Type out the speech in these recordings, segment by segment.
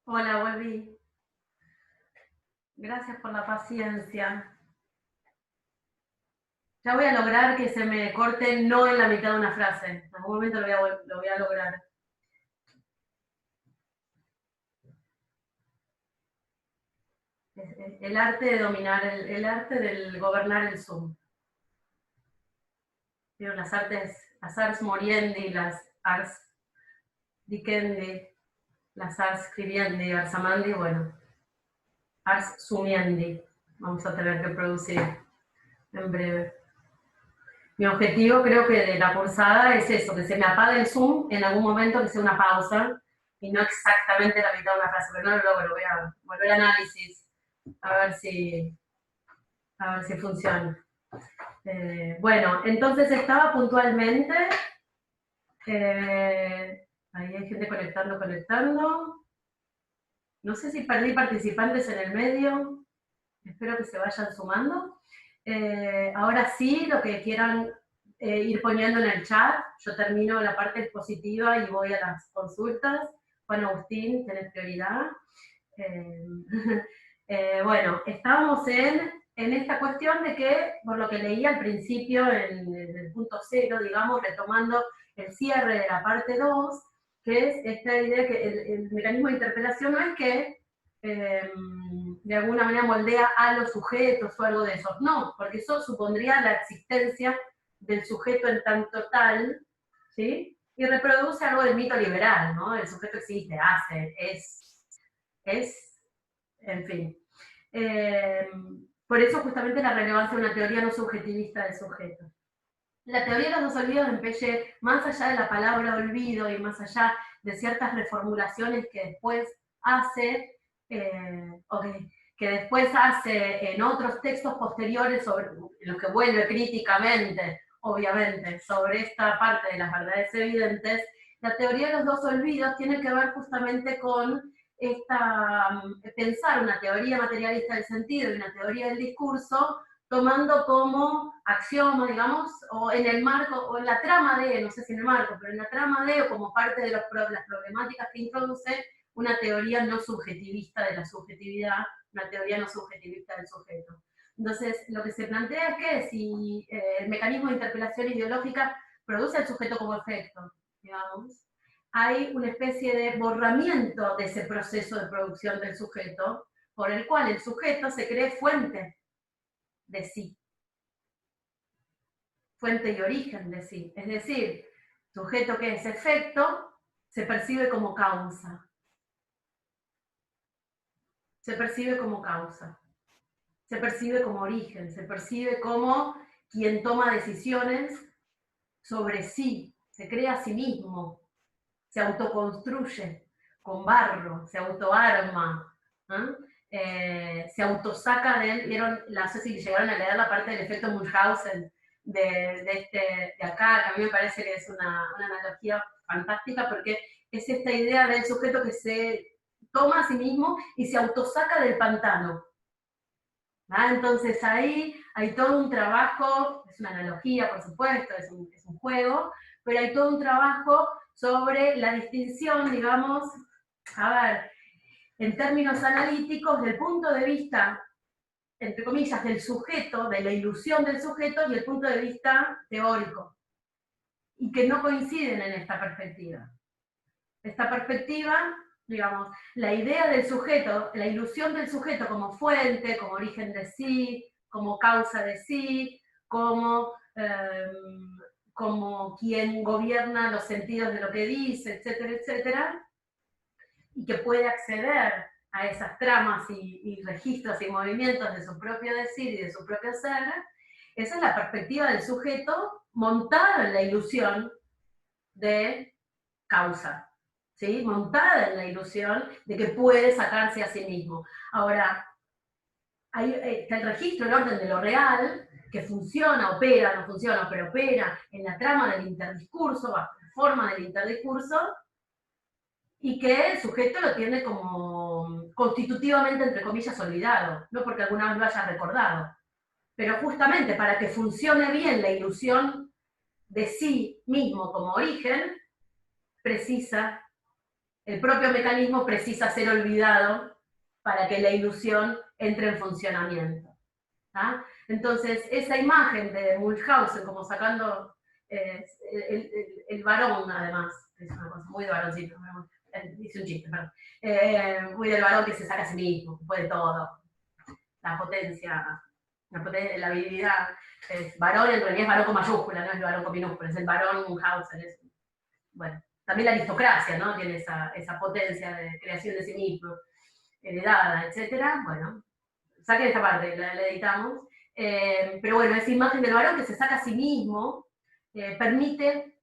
Hola, volví. Gracias por la paciencia. Ya voy a lograr que se me corte no en la mitad de una frase. En algún momento lo voy a lograr. El arte de dominar, el arte del gobernar el Zoom. Vieron las arts moriendi, las arts dicendi, las arts scribiendi, arsamandi, bueno, arts sumiendi. Vamos a tener que producir en breve. Mi objetivo creo que de la cursada es eso, que se me apague el Zoom en algún momento, que sea una pausa, y no exactamente la mitad de una frase, pero no lo logro, voy a volver a análisis, a ver si, a ver si funciona. Bueno, entonces estaba puntualmente, ahí hay gente conectando. No sé si perdí participantes en el medio, espero que se vayan sumando. Ahora sí, lo que quieran ir poniendo en el chat, yo termino la parte expositiva y voy a las consultas. Juan Agustín, tenés prioridad. Eh, bueno, estábamos en esta cuestión de que, por lo que leí al principio, en el punto cero, digamos, retomando el cierre de la parte 2, que es esta idea que el mecanismo de interpelación no es que de alguna manera moldea a los sujetos o algo de eso. No, porque eso supondría la existencia del sujeto en tanto tal, ¿sí? Y reproduce algo del mito liberal, ¿no? El sujeto existe, hace, es, en fin. Eh, por eso justamente la relevancia de una teoría no subjetivista del sujeto. La teoría de los dos olvidos en Pelle, más allá de la palabra olvido y más allá de ciertas reformulaciones que después hace, o que después hace en otros textos posteriores, sobre los que vuelve críticamente, obviamente, sobre esta parte de las verdades evidentes, la teoría de los dos olvidos tiene que ver justamente con pensar una teoría materialista del sentido y una teoría del discurso, tomando como axioma, digamos, o en el marco, o en la trama de, no sé si en el marco, pero en la trama de, o como parte de las problemáticas que introduce, una teoría no subjetivista de la subjetividad, una teoría no subjetivista del sujeto. Entonces, lo que se plantea es que si el mecanismo de interpelación ideológica produce al sujeto como efecto, digamos, hay una especie de borramiento de ese proceso de producción del sujeto, por el cual el sujeto se cree fuente de sí, fuente y origen de sí. Es decir, sujeto que es efecto se percibe como causa. Se percibe como causa. Se percibe como origen. Se percibe como quien toma decisiones sobre sí. Se crea a sí mismo. Se autoconstruye con barro. Se autoarma. Se autosaca de él. ¿Vieron? No sé si llegaron a leer la parte del efecto Munchausen de acá, que a mí me parece que es una analogía fantástica, porque es esta idea del sujeto que se toma a sí mismo y se autosaca del pantano. Entonces ahí hay todo un trabajo, es una analogía por supuesto, es un juego, pero hay todo un trabajo sobre la distinción, digamos, a ver, en términos analíticos, del punto de vista, entre comillas, del sujeto, de la ilusión del sujeto y el punto de vista teórico, y que no coinciden en esta perspectiva. Esta perspectiva, digamos, la idea del sujeto, la ilusión del sujeto como fuente, como origen de sí, como causa de sí, como quien gobierna los sentidos de lo que dice, etcétera, etcétera, y que puede acceder a esas tramas y registros y movimientos de su propio decir y de su propio ser, esa es la perspectiva del sujeto montada en la ilusión de causa, ¿sí? Montada en la ilusión de que puede sacarse a sí mismo. Ahora, está el registro, el orden de lo real, que funciona, opera, no funciona, pero opera en la trama del interdiscurso, bajo la forma del interdiscurso, y que el sujeto lo tiene como constitutivamente, entre comillas, olvidado, no porque alguna vez lo haya recordado, pero justamente para que funcione bien la ilusión de sí mismo como origen, precisa el propio mecanismo precisa ser olvidado para que la ilusión entre en funcionamiento. ¿Ah? Entonces, esa imagen de Mulhausen como sacando el varón, además, es una cosa muy de varoncito, hice un chiste, perdón, muy del varón que se saca a sí mismo, que puede todo, la potencia, la habilidad, es varón, en realidad es varón con mayúscula, no es varón con minúscula, es el varón Mulhausen, es, bueno, también la aristocracia, ¿no? Tiene esa potencia de creación de sí mismo, heredada, etcétera, bueno, saquen esta parte, la editamos. Pero bueno, esa imagen del varón que se saca a sí mismo permite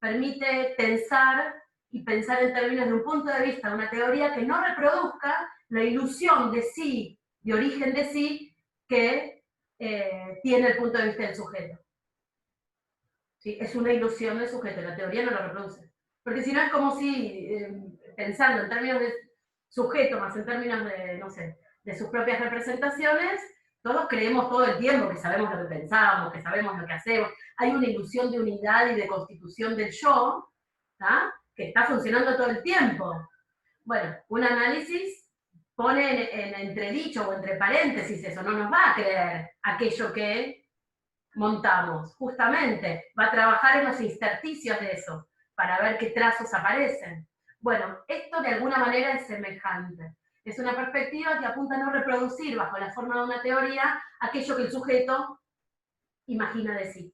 pensar y pensar en términos de un punto de vista, de una teoría que no reproduzca la ilusión de sí, de origen de sí, que tiene el punto de vista del sujeto. ¿Sí? Es una ilusión del sujeto, la teoría no lo reproduce. Porque si no es como si, pensando en términos de sujeto, más en términos de, no sé, de sus propias representaciones, todos creemos todo el tiempo que sabemos lo que pensamos, que sabemos lo que hacemos. Hay una ilusión de unidad y de constitución del yo, ¿tá? Que está funcionando todo el tiempo. Bueno, un análisis pone en entredicho o entre paréntesis eso, no nos va a creer aquello que montamos, justamente, va a trabajar en los intersticios de eso, para ver qué trazos aparecen. Bueno, esto de alguna manera es semejante. Es una perspectiva que apunta a no reproducir bajo la forma de una teoría aquello que el sujeto imagina de sí.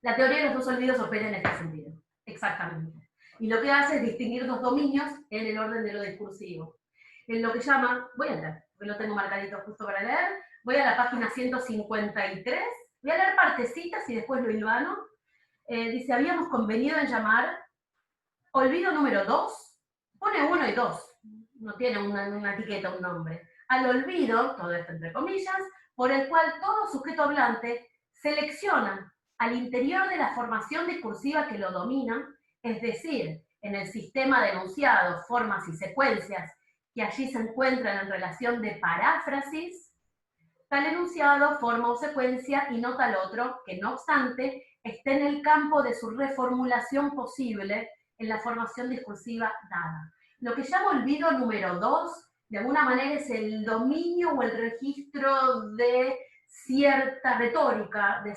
La teoría de los dos olvidos opera en este sentido, exactamente. Y lo que hace es distinguir dos dominios en el orden de lo discursivo. En lo que llama, voy a leer, porque lo tengo marcadito justo para leer, voy a la página 153, voy a leer partecitas y después lo hilvano. Dice, habíamos convenido en llamar olvido número 2, pone 1 y 2, no tiene una etiqueta, un nombre, al olvido, todo esto entre comillas, por el cual todo sujeto hablante selecciona al interior de la formación discursiva que lo domina, es decir, en el sistema de enunciados, formas y secuencias que allí se encuentran en relación de paráfrasis, tal enunciado, forma o secuencia y no tal otro, que no obstante esté en el campo de su reformulación posible en la formación discursiva dada. Lo que llamo olvido número 2, de alguna manera es el dominio o el registro de cierta retórica, de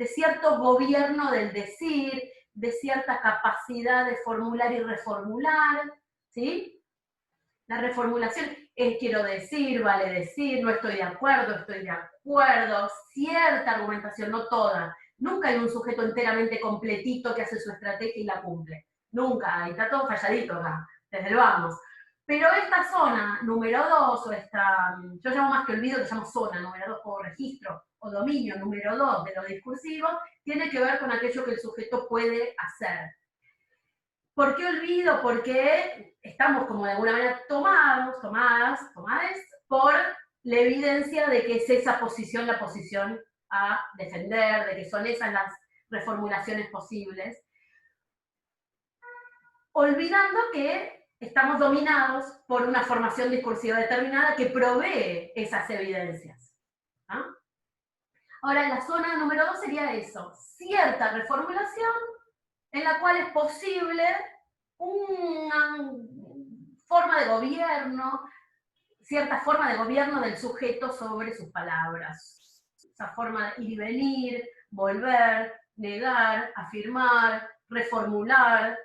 cierto gobierno del decir, de cierta capacidad de formular y reformular, ¿sí? La reformulación es quiero decir, vale decir, no estoy de acuerdo, cierta argumentación, no toda. Nunca hay un sujeto enteramente completito que hace su estrategia y la cumple. Nunca, está todo falladito acá, desde el vamos. Pero esta zona número 2, o esta, yo llamo más que olvido, que llamo zona número 2, o registro, o dominio número 2 de lo discursivo, tiene que ver con aquello que el sujeto puede hacer. ¿Por qué olvido? Porque estamos como de alguna manera tomadas por la evidencia de que es esa posición la posición a defender, de que son esas las reformulaciones posibles, olvidando que estamos dominados por una formación discursiva determinada que provee esas evidencias. ¿Ah? Ahora, la zona número 2 sería eso, cierta reformulación en la cual es posible una forma de gobierno, cierta forma de gobierno del sujeto sobre sus palabras. Esa forma de ir y venir, volver, negar, afirmar, reformular.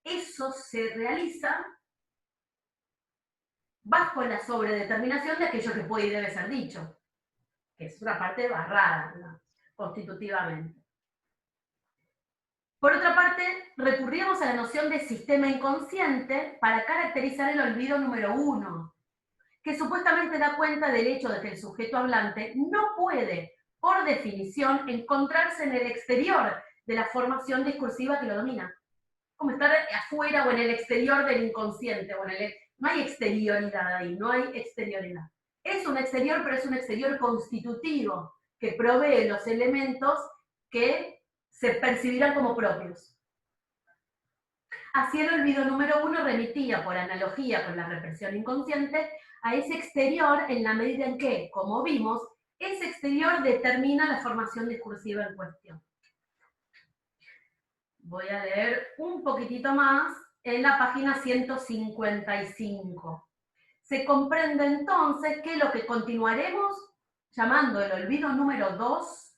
Eso se realiza bajo la sobredeterminación de aquello que puede y debe ser dicho, que es una parte barrada, ¿no? Constitutivamente. Por otra parte, recurríamos a la noción de sistema inconsciente para caracterizar el olvido número 1, que supuestamente da cuenta del hecho de que el sujeto hablante no puede, por definición, encontrarse en el exterior de la formación discursiva que lo domina. Como estar afuera o en el exterior del inconsciente, no hay exterioridad ahí, no hay exterioridad. Es un exterior, pero es un exterior constitutivo, que provee los elementos que se percibirán como propios. Así el olvido número 1 remitía, por analogía con la represión inconsciente, a ese exterior en la medida en que, como vimos, ese exterior determina la formación discursiva en cuestión. voy a leer un poquitito más en la página 155. Se comprende entonces que lo que continuaremos llamando el olvido número 2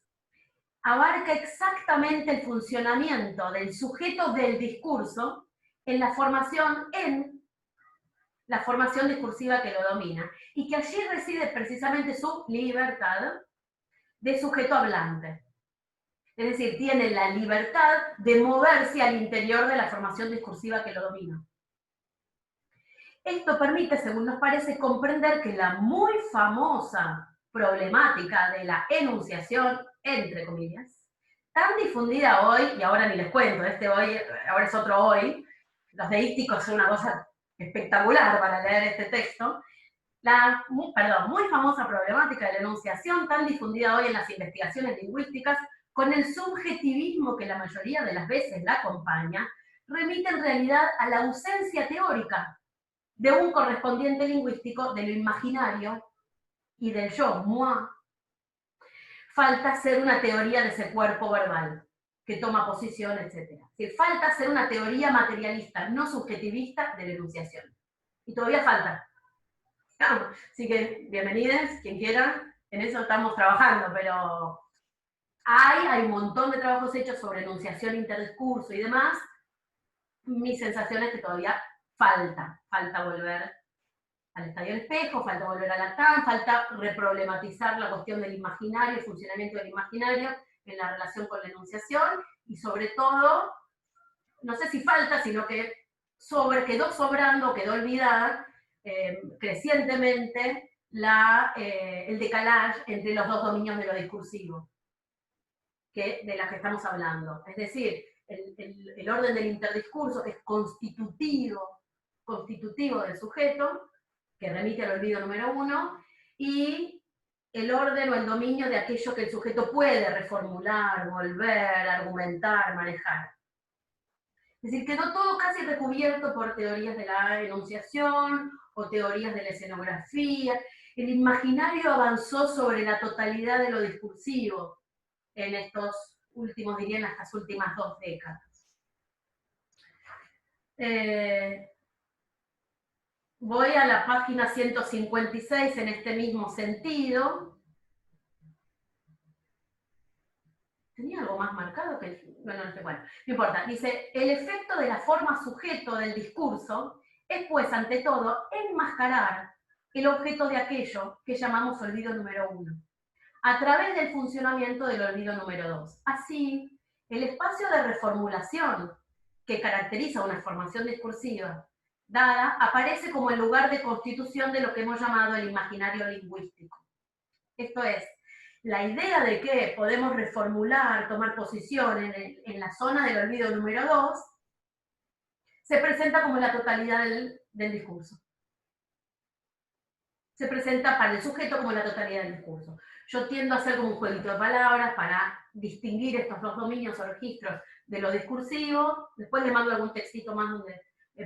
abarca exactamente el funcionamiento del sujeto del discurso en la formación discursiva que lo domina, y que allí reside precisamente su libertad de sujeto hablante. Es decir, tiene la libertad de moverse al interior de la formación discursiva que lo domina. Esto permite, según nos parece, comprender que la muy famosa problemática de la enunciación, entre comillas, tan difundida hoy, y ahora ni les cuento, hoy, ahora es otro hoy, los deísticos son una cosa espectacular para leer este texto, la muy famosa problemática de la enunciación, tan difundida hoy en las investigaciones lingüísticas, con el subjetivismo que la mayoría de las veces la acompaña, remite en realidad a la ausencia teórica de un correspondiente lingüístico de lo imaginario y del yo, moi. Falta ser una teoría de ese cuerpo verbal que toma posición, etc. Falta ser una teoría materialista, no subjetivista de la enunciación. Y todavía falta. Así que bienvenidos, quien quiera, en eso estamos trabajando, pero hay un montón de trabajos hechos sobre enunciación, interdiscurso y demás. Mi sensación es que todavía falta volver al estadio del espejo, falta volver a Lacan, falta reproblematizar la cuestión del imaginario, el funcionamiento del imaginario en la relación con la enunciación, y sobre todo, no sé si falta, sino que quedó sobrando, quedó olvidada crecientemente el decalage entre los dos dominios de lo discursivo, de la que estamos hablando. Es decir, el orden del interdiscurso, que es constitutivo del sujeto, que remite al olvido número 1, y el orden o el dominio de aquello que el sujeto puede reformular, volver, argumentar, manejar. Es decir, quedó todo casi recubierto por teorías de la enunciación o teorías de la escenografía. El imaginario avanzó sobre la totalidad de lo discursivo en estos últimos, dirían, estas últimas 2 décadas. Voy a la página 156 en este mismo sentido. ¿Tenía algo más marcado? Bueno, no importa. Dice, el efecto de la forma sujeto del discurso es, pues, ante todo, enmascarar el objeto de aquello que llamamos olvido número 1, a través del funcionamiento del olvido número 2. Así, el espacio de reformulación que caracteriza una formación discursiva dada aparece como el lugar de constitución de lo que hemos llamado el imaginario lingüístico. Esto es, la idea de que podemos reformular, tomar posición en la zona del olvido número 2, se presenta como la totalidad del discurso. Se presenta para el sujeto como la totalidad del discurso. Yo tiendo a hacer como un jueguito de palabras para distinguir estos 2 dominios o registros de lo discursivo. Después les mando algún textito más donde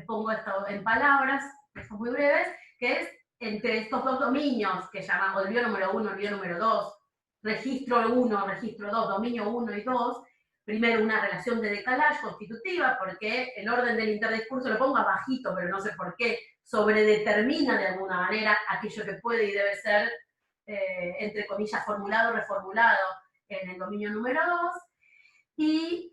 pongo esto en palabras, que son muy breves, que es entre estos 2 dominios que llaman olvido número 1, olvido número 2, registro 1, registro 2, dominio 1 y 2, primero una relación de decalage constitutiva, porque el orden del interdiscurso lo pongo abajito, pero no sé por qué, sobredetermina de alguna manera aquello que puede y debe ser, entre comillas, formulado o reformulado en el dominio número 2, y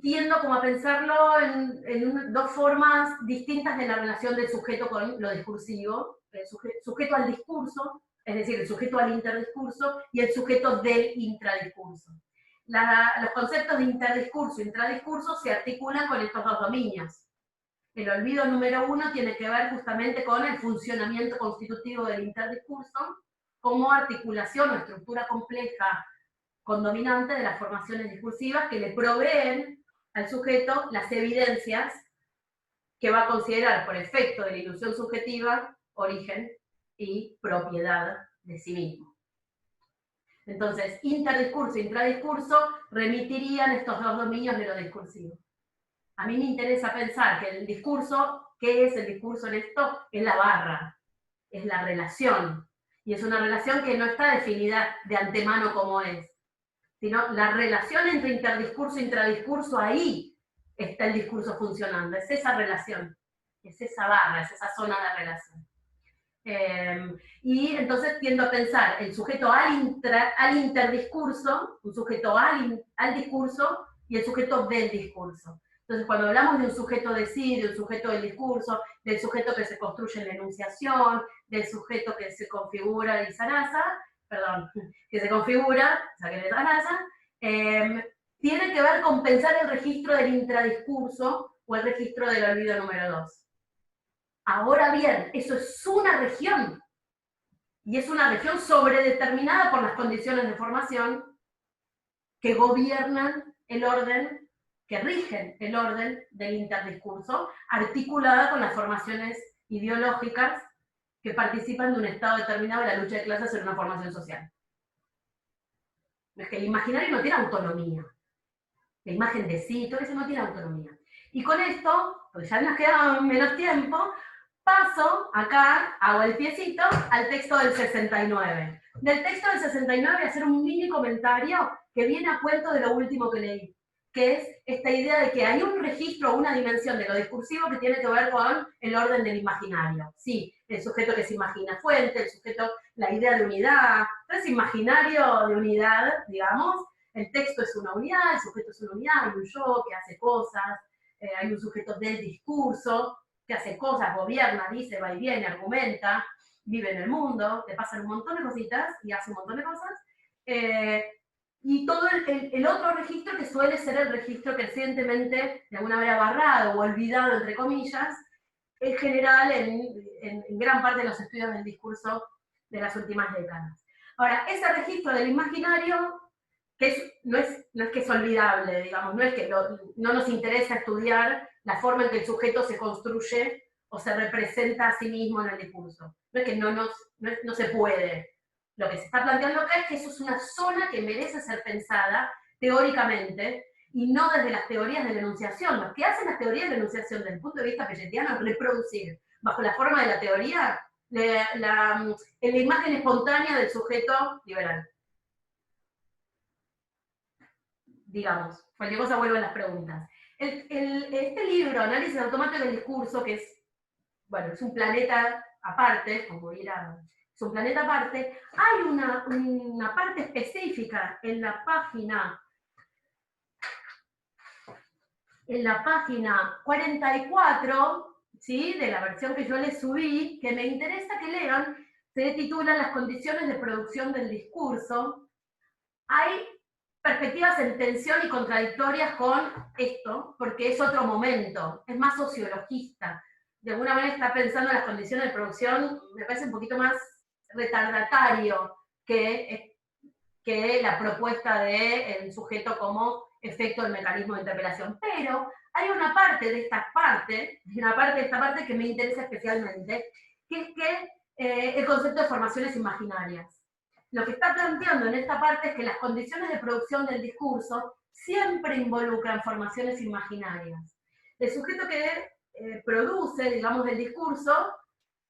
tiendo como a pensarlo en 2 formas distintas de la relación del sujeto con lo discursivo, el sujeto al discurso, es decir, el sujeto al interdiscurso, y el sujeto del intradiscurso. Los conceptos de interdiscurso e intradiscurso se articulan con estos 2 dominios. El olvido número 1 tiene que ver justamente con el funcionamiento constitutivo del interdiscurso como articulación o estructura compleja condominante de las formaciones discursivas que le proveen al sujeto las evidencias que va a considerar por efecto de la ilusión subjetiva, origen y propiedad de sí mismo. Entonces, interdiscurso e intradiscurso remitirían estos 2 dominios de lo discursivo. A mí me interesa pensar que el discurso, ¿qué es el discurso en esto? Es la barra, es la relación. Y es una relación que no está definida de antemano como es. sino la relación entre interdiscurso e intradiscurso, ahí está el discurso funcionando, es esa relación, es esa barra, es esa zona de relación. Y entonces tiendo a pensar el sujeto al interdiscurso, un sujeto al discurso y el sujeto del discurso. Entonces, cuando hablamos de un sujeto de sí, de un sujeto del discurso, del sujeto que se construye en la enunciación, del sujeto que se configura y Sarasa, perdón, que se configura, o sea, que es Sarasa, tiene que ver con pensar el registro del intradiscurso o el registro del olvido número 2. Ahora bien, eso es una región, y es una región sobredeterminada por las condiciones de formación que gobiernan el orden, que rigen el orden del interdiscurso, articulada con las formaciones ideológicas que participan de un estado determinado de la lucha de clases en una formación social. Es que el imaginario no tiene autonomía. La imagen de sí, todo eso no tiene autonomía. Y con esto, pues ya nos queda menos tiempo, paso acá, hago el piecito, al texto del 69. Del texto del 69 voy a hacer un mini comentario que viene a cuento de lo último que leí, que es esta idea de que hay un registro, una dimensión de lo discursivo que tiene que ver con el orden del imaginario. Sí, el sujeto que se imagina fuente, el sujeto, la idea de unidad, entonces imaginario de unidad, digamos, el texto es una unidad, el sujeto es una unidad, hay un yo que hace cosas, hay un sujeto del discurso que hace cosas, gobierna, dice, va y viene, argumenta, vive en el mundo, le pasan un montón de cositas y hace un montón de cosas. Y todo el otro registro que suele ser el registro crecientemente, de alguna manera, barrado o olvidado, entre comillas, en general en gran parte de los estudios del discurso de las últimas décadas. Ahora, ese registro del imaginario, que no es que es olvidable, digamos, no es que no nos interesa estudiar la forma en que el sujeto se construye o se representa a sí mismo en el discurso. No es que no se puede. Lo que se está planteando acá es que eso es una zona que merece ser pensada teóricamente y no desde las teorías de la enunciación. Lo que hacen las teorías de la enunciación desde el punto de vista pelletiano es reproducir, bajo la forma de la teoría, la imagen espontánea del sujeto liberal. Digamos, cualquier cosa vuelvo a las preguntas. Este libro, Análisis Automático del Discurso, que es, bueno, es un planeta aparte, como dirá, es un planeta aparte, hay una parte específica en la página 44, ¿sí?, de la versión que yo les subí, que me interesa que lean, se titula Las condiciones de producción del discurso. Hay perspectivas en tensión y contradictorias con esto, porque es otro momento, es más sociologista. De alguna manera está pensando en las condiciones de producción, me parece un poquito más retardatario que la propuesta del sujeto como efecto del mecanismo de interpelación. Pero hay una parte de esta parte que me interesa especialmente, que es el concepto de formaciones imaginarias. Lo que está planteando en esta parte es que las condiciones de producción del discurso siempre involucran formaciones imaginarias. El sujeto que produce, digamos, el discurso,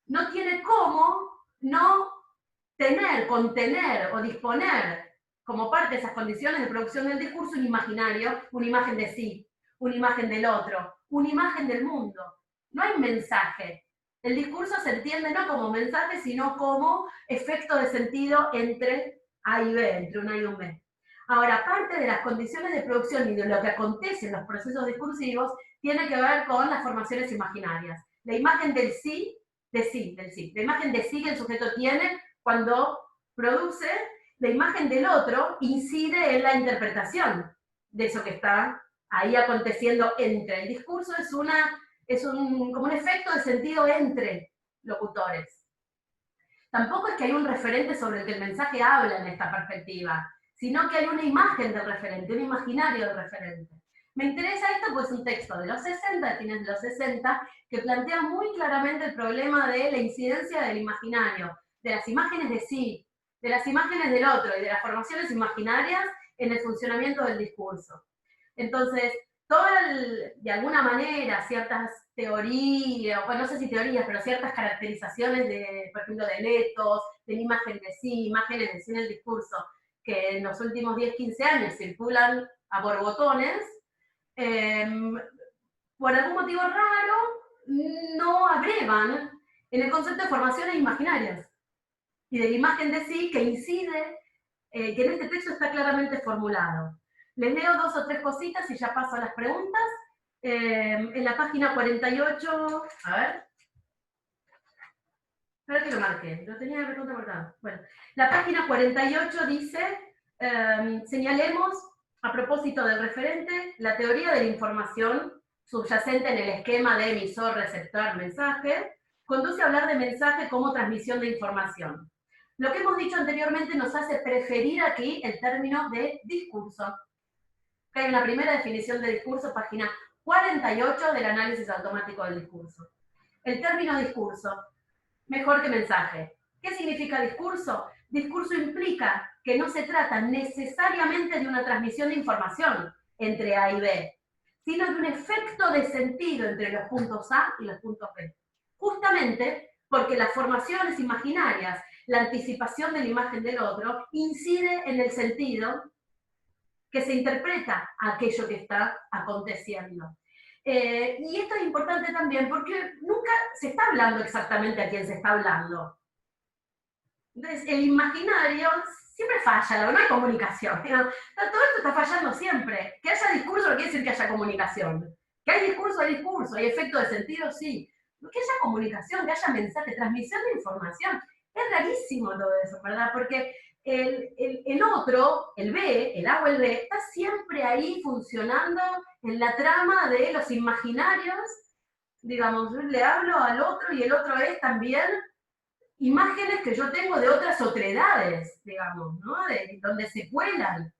no tiene cómo no tener, contener o disponer como parte de esas condiciones de producción del discurso un imaginario, una imagen de sí, una imagen del otro, una imagen del mundo. No hay mensaje. El discurso se entiende no como mensaje, sino como efecto de sentido entre A y B, entre un A y un B. Ahora, parte de las condiciones de producción y de lo que acontece en los procesos discursivos tiene que ver con las formaciones imaginarias. La imagen del sí, del sí. La imagen de sí que el sujeto tiene cuando produce, la imagen del otro incide en la interpretación de eso que está ahí aconteciendo entre. El discurso es como un efecto de sentido entre locutores. Tampoco es que hay un referente sobre el que el mensaje habla en esta perspectiva, sino que hay una imagen del referente, un imaginario del referente. Me interesa esto porque es un texto de los 60, fines de los 60, que plantea muy claramente el problema de la incidencia del imaginario, de las imágenes de sí, de las imágenes del otro y de las formaciones imaginarias en el funcionamiento del discurso. Entonces, de alguna manera, ciertas teorías, bueno, no sé si teorías, pero ciertas caracterizaciones de, por ejemplo, de letos, de la imagen de sí, imágenes de sí en el discurso, que en los últimos 10, 15 años circulan a borbotones, por algún motivo raro, no abrevan en el concepto de formaciones imaginarias y de la imagen de sí que incide, que en este texto está claramente formulado. Les leo 2 o 3 cositas y ya paso a las preguntas. En la página 48, a ver que lo marqué, lo tenía recontra marcado. Bueno, la página 48 dice, señalemos, a propósito del referente, la teoría de la información subyacente en el esquema de emisor, receptor, mensaje, conduce a hablar de mensaje como transmisión de información. Lo que hemos dicho anteriormente nos hace preferir aquí el término de discurso. Acá hay una primera definición de discurso, página 48 del análisis automático del discurso. El término discurso, mejor que mensaje. ¿Qué significa discurso? Discurso implica que no se trata necesariamente de una transmisión de información entre A y B, sino de un efecto de sentido entre los puntos A y los puntos B. Justamente porque las formaciones imaginarias, la anticipación de la imagen del otro, incide en el sentido que se interpreta aquello que está aconteciendo. Y esto es importante también porque nunca se está hablando exactamente a quién se está hablando. Entonces, el imaginario siempre falla, no hay comunicación. Todo esto está fallando siempre. Que haya discurso no quiere decir que haya comunicación. Que hay discurso, hay efecto de sentido, sí. Que haya comunicación, que haya mensaje, transmisión de información. Es rarísimo todo eso, ¿verdad? Porque el otro, el B, el A o el B, está siempre ahí funcionando en la trama de los imaginarios. Digamos, yo le hablo al otro y el otro es también imágenes que yo tengo de otras otredades, digamos, ¿no? Donde se cuelan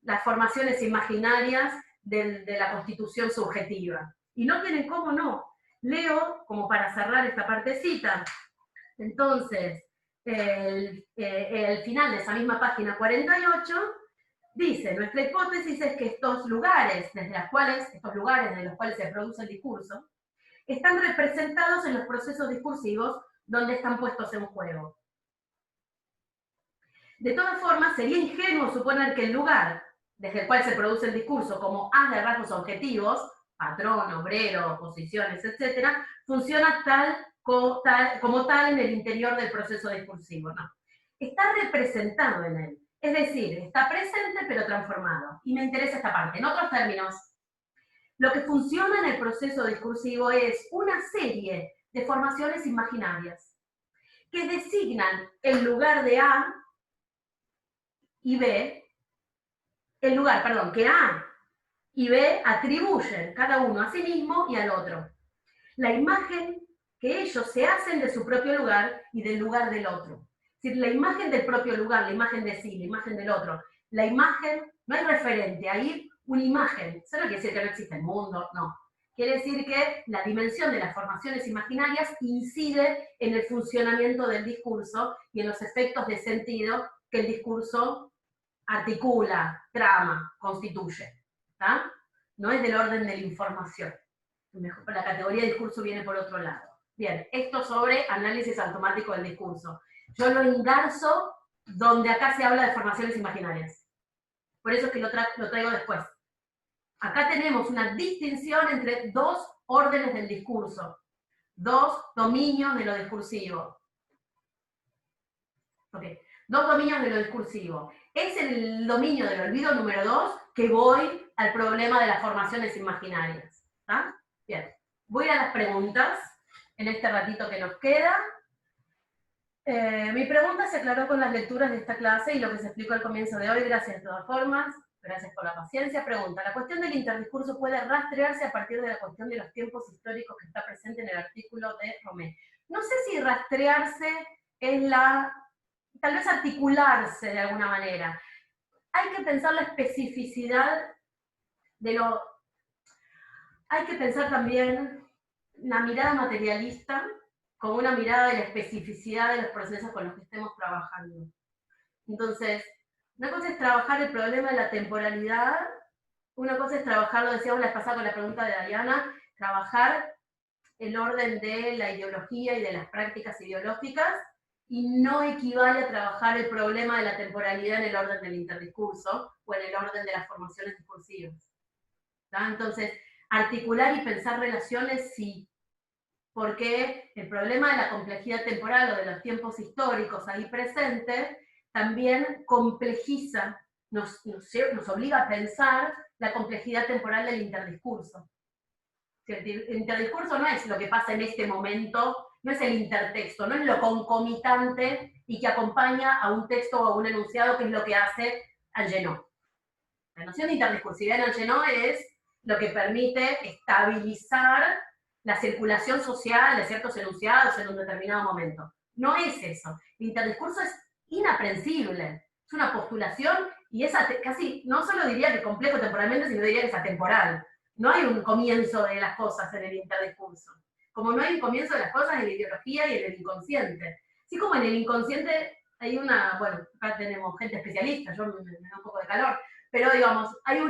las formaciones imaginarias de la constitución subjetiva. Y no tienen cómo no. Leo, como para cerrar esta partecita, entonces, el final de esa misma página 48, dice, nuestra hipótesis es que estos lugares de los cuales se produce el discurso, están representados en los procesos discursivos donde están puestos en juego. De todas formas, sería ingenuo suponer que el lugar desde el cual se produce el discurso como haz de rasgos objetivos, patrón, obrero, posiciones, etc., funciona como tal en el interior del proceso discursivo. No. Está representado en él. Es decir, está presente pero transformado. Y me interesa esta parte. En otros términos, lo que funciona en el proceso discursivo es una serie de formaciones imaginarias que designan el lugar de A y B, que A y B atribuyen cada uno a sí mismo y al otro. La imagen que ellos se hacen de su propio lugar y del lugar del otro. Es decir, la imagen del propio lugar, la imagen de sí, la imagen del otro. La imagen, no hay referente, hay una imagen. Eso no quiere decir que no existe el mundo, no. Quiere decir que la dimensión de las formaciones imaginarias incide en el funcionamiento del discurso y en los efectos de sentido que el discurso articula, trama, constituye. ¿Tá? No es del orden de la información. La categoría de discurso viene por otro lado. Bien, esto sobre análisis automático del discurso. Yo lo engarzo donde acá se habla de formaciones imaginarias. Por eso es que lo traigo después. Acá tenemos una distinción entre dos órdenes del discurso, dos dominios de lo discursivo. Okay. Dos dominios de lo discursivo. Es el dominio del olvido número 2 que voy al problema de las formaciones imaginarias. ¿Está? Bien. Voy a las preguntas en este ratito que nos queda. Mi pregunta se aclaró con las lecturas de esta clase y lo que se explicó al comienzo de hoy. Gracias de todas formas. Gracias por la paciencia. Pregunta, ¿la cuestión del interdiscurso puede rastrearse a partir de la cuestión de los tiempos históricos que está presente en el artículo de Romé? No sé si rastrearse es tal vez articularse de alguna manera. Hay que pensar la especificidad hay que pensar también la mirada materialista como una mirada de la especificidad de los procesos con los que estemos trabajando. Entonces, una cosa es trabajar el problema de la temporalidad, una cosa es trabajar, lo decíamos la vez pasada con la pregunta de Diana, trabajar el orden de la ideología y de las prácticas ideológicas, y no equivale a trabajar el problema de la temporalidad en el orden del interdiscurso o en el orden de las formaciones discursivas. ¿Tá? Entonces, articular y pensar relaciones sí, porque el problema de la complejidad temporal o de los tiempos históricos ahí presentes también complejiza, nos obliga a pensar la complejidad temporal del interdiscurso. El interdiscurso no es lo que pasa en este momento, no es el intertexto, no es lo concomitante y que acompaña a un texto o a un enunciado, que es lo que hace Algenot. La noción de interdiscursividad en Algenot es lo que permite estabilizar la circulación social de ciertos enunciados en un determinado momento. No es eso. El interdiscurso es inaprensible, es una postulación y es casi, no solo diría que complejo temporalmente, sino diría que es atemporal. No hay un comienzo de las cosas en el interdiscurso. Como no hay un comienzo de las cosas en la ideología y en el inconsciente. Así como en el inconsciente hay una, bueno, acá tenemos gente especialista, yo me da un poco de calor, pero digamos, hay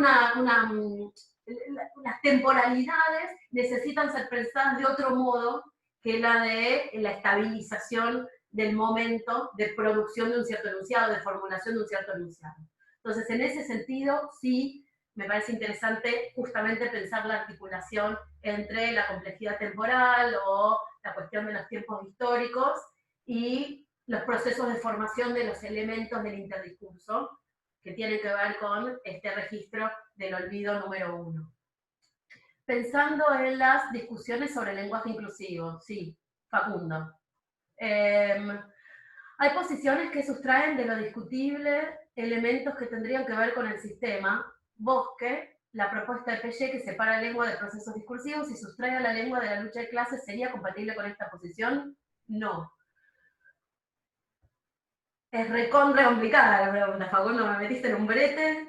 las temporalidades necesitan ser pensadas de otro modo que la de la estabilización del momento de producción de un cierto enunciado, de formulación de un cierto enunciado. Entonces, en ese sentido, sí, me parece interesante justamente pensar la articulación entre la complejidad temporal o la cuestión de los tiempos históricos y los procesos de formación de los elementos del interdiscurso, que tienen que ver con este registro del olvido número 1. Pensando en las discusiones sobre el lenguaje inclusivo, sí, Facundo. Hay posiciones que sustraen de lo discutible elementos que tendrían que ver con el sistema. Bosque, la propuesta de Pellet que separa lengua de procesos discursivos y sustrae a la lengua de la lucha de clases, ¿sería compatible con esta posición? No. Es recontra complicada la pregunta, Facundo, me metiste en un brete.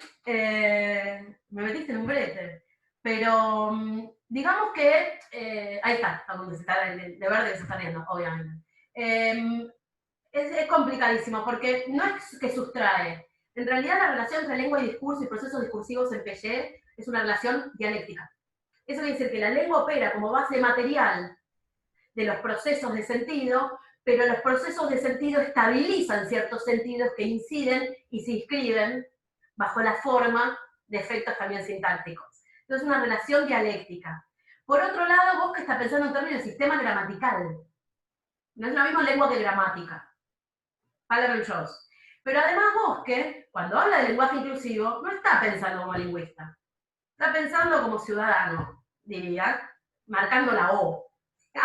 Pero digamos que, ahí está, Facundo, de verde que se está riendo, obviamente. Es complicadísimo, porque no es que sustrae. En realidad la relación entre lengua y discurso y procesos discursivos en Pellet es una relación dialéctica. Eso quiere decir que la lengua opera como base material de los procesos de sentido, pero los procesos de sentido estabilizan ciertos sentidos que inciden y se inscriben bajo la forma de efectos también sintácticos. Entonces, es una relación dialéctica. Por otro lado, Bosque está pensando en términos de sistema gramatical. No es lo mismo lengua que gramática. Palabras. Pero además Bosque, cuando habla de lenguaje inclusivo, no está pensando como lingüista. Está pensando como ciudadano, diría, marcando la O. No,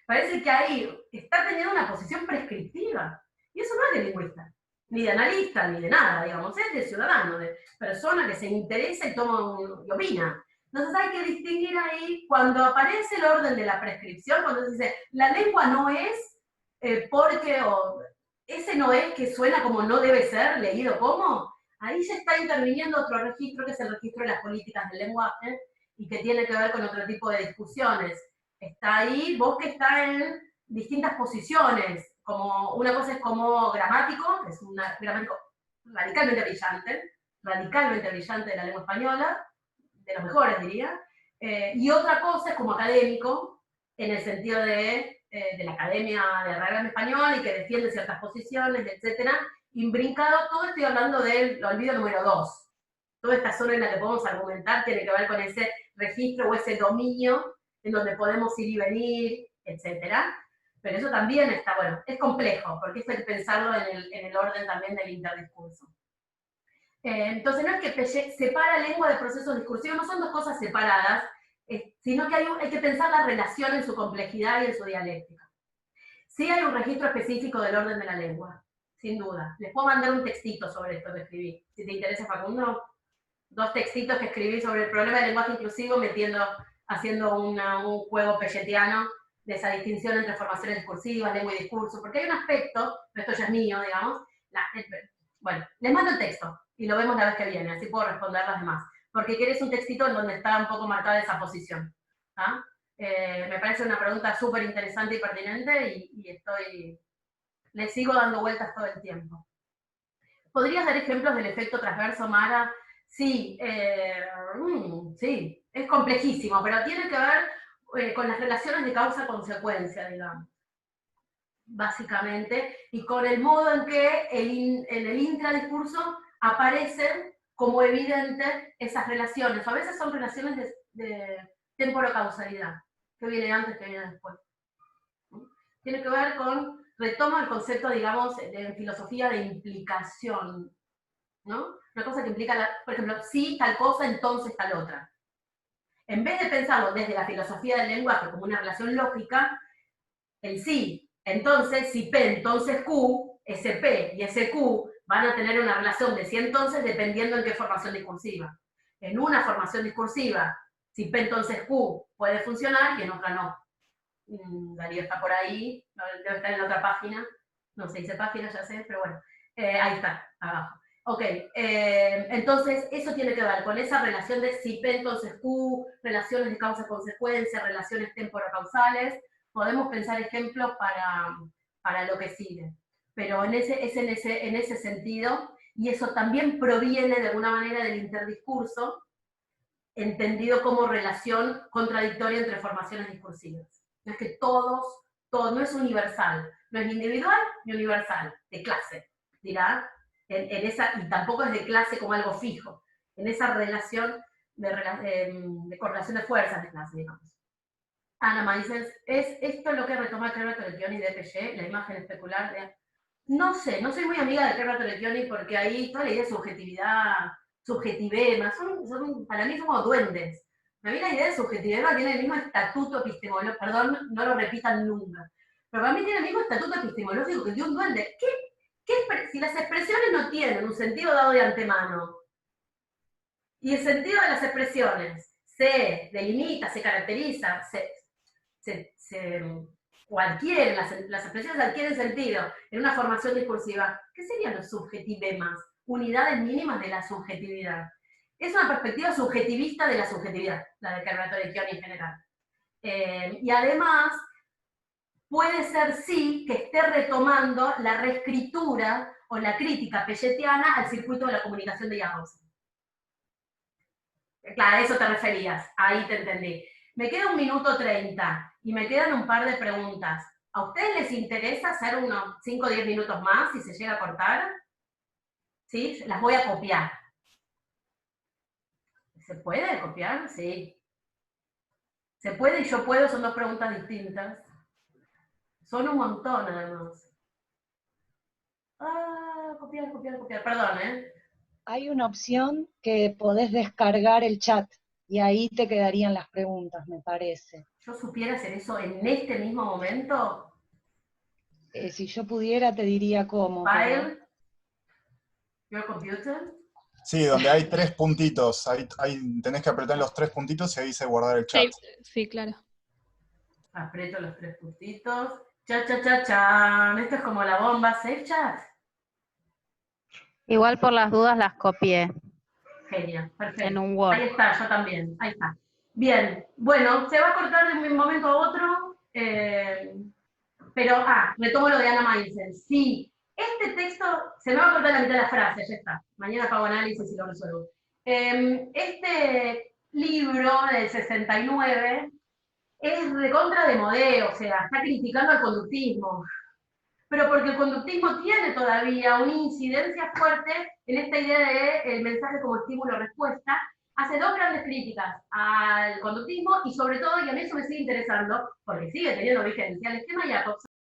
parece que ahí está teniendo una posición prescriptiva. Y eso no es de lingüista, ni de analista, ni de nada, digamos, es de ciudadano, de persona que se interesa y y opina. Entonces hay que distinguir ahí, cuando aparece el orden de la prescripción, cuando se dice, la lengua no es porque, o ese no es que suena como no debe ser, leído como, ahí ya está interviniendo otro registro, que es el registro de las políticas del lenguaje, y que tiene que ver con otro tipo de discusiones. Está ahí, Bosque está en distintas posiciones, como una cosa es como gramático, que es un gramático radicalmente brillante de la lengua española, de los mejores diría, y otra cosa es como académico, en el sentido de la Academia de Real Español y que defiende ciertas posiciones, etcétera, imbrincado, todo estoy hablando del olvido número 2. Toda esta zona en la que podemos argumentar tiene que ver con ese registro o ese dominio en donde podemos ir y venir, etcétera. Pero eso también está, bueno, es complejo, porque esto hay que pensarlo en el orden también del interdiscurso. Entonces no es que Pellet separa lengua de procesos discursivos, no son dos cosas separadas, sino que hay que pensar la relación en su complejidad y en su dialéctica. Sí hay un registro específico del orden de la lengua, sin duda. Les puedo mandar un textito sobre esto que escribí. Si te interesa, Facundo, 2 textitos que escribí sobre el problema del lenguaje inclusivo, haciendo un juego pelletiano de esa distinción entre formaciones discursivas, lengua y discurso, porque hay un aspecto, esto ya es mío, digamos, bueno, les mando el texto y lo vemos la vez que viene, así puedo responder las demás, porque querés un textito en donde está un poco marcada esa posición. ¿Ah? Me parece una pregunta súper interesante y pertinente y le sigo dando vueltas todo el tiempo. ¿Podrías dar ejemplos del efecto transverso, Mara? Sí, sí, es complejísimo, pero tiene que ver con las relaciones de causa-consecuencia, digamos. básicamente, y con el modo en que en el intradiscurso aparecen como evidente esas relaciones. A veces son relaciones de temporocausalidad, que viene antes, que viene después. Tiene que ver con, retoma el concepto, digamos, de filosofía de implicación, ¿no? Una cosa que implica, por ejemplo, si tal cosa, entonces tal otra. En vez de pensarlo desde la filosofía del lenguaje como una relación lógica, el sí, entonces, si P, entonces Q, ese P y ese Q van a tener una relación de sí entonces dependiendo en qué formación discursiva. En una formación discursiva, si P entonces Q puede funcionar y en otra no. Darío está por ahí, debe estar en la otra página, no se dice página, ya sé, pero bueno, ahí está, abajo. Ok, entonces eso tiene que ver con esa relación de si P entonces Q, relaciones de causa-consecuencia, relaciones temporocausales. Podemos pensar ejemplos para lo que sigue, pero es en ese sentido, y eso también proviene de alguna manera del interdiscurso, entendido como relación contradictoria entre formaciones discursivas. No es que todo no es universal, no es ni individual ni universal, de clase, dirá, en esa, y tampoco es de clase como algo fijo, en esa relación de correlación de fuerzas de clase, digamos. Ana Maíces, ¿es esto lo que retoma Kerber Tolecchioni de Piaget, la imagen especular de... No sé, no soy muy amiga de Kerber Tolecchioni porque ahí toda la idea de subjetividad, subjetivema, para mí son como duendes. Para mí la idea de subjetividad tiene el mismo estatuto epistemológico, perdón, no lo repitan nunca, pero para mí tiene el mismo estatuto epistemológico que de un duende. Si las expresiones no tienen un sentido dado de antemano, y el sentido de las expresiones se delimita, se caracteriza, o adquieren, las expresiones adquieren sentido en una formación discursiva, ¿qué serían los subjetivemas? Unidades mínimas de la subjetividad. Es una perspectiva subjetivista de la subjetividad, la de Kerber Tolecchioni en general. Y además, puede ser sí que esté retomando la reescritura o la crítica pelletiana al circuito de la comunicación de Jacobson. Claro, a eso te referías, ahí te entendí. Me queda 1 minuto 30 y me quedan un par de preguntas. ¿A ustedes les interesa hacer unos 5 o 10 minutos más si se llega a cortar? ¿Sí? Las voy a copiar. ¿Se puede copiar? Sí. ¿Se puede y yo puedo? Son 2 preguntas distintas. Son un montón, además. Copiar. Perdón, ¿eh? Hay una opción que podés descargar el chat y ahí te quedarían las preguntas, me parece. ¿Yo supiera hacer eso en este mismo momento? Si yo pudiera te diría cómo. File, your computer. Sí, donde hay 3 puntitos. Ahí tenés que apretar los 3 puntitos y ahí dice guardar el chat. Sí, claro. Aprieto los 3 puntitos. Cha. Esto es como la bomba. ¿Save chat? Igual por las dudas las copié. Genial, perfecto. En un Word. Ahí está, yo también. Ahí está. Bien, bueno, se va a cortar de un momento a otro, pero, retomo lo de Ana Maízen. Sí, este texto, se me va a cortar la mitad de la frase, ya está. Mañana pago análisis y lo resuelvo. Este libro del 69 es recontra de modelo, o sea, está criticando al conductismo, pero porque el conductismo tiene todavía una incidencia fuerte en esta idea de el mensaje como estímulo-respuesta. Hace 2 grandes críticas al conductismo y sobre todo, y a mí eso me sigue interesando, porque sigue teniendo vigencia, el esquema Jacobson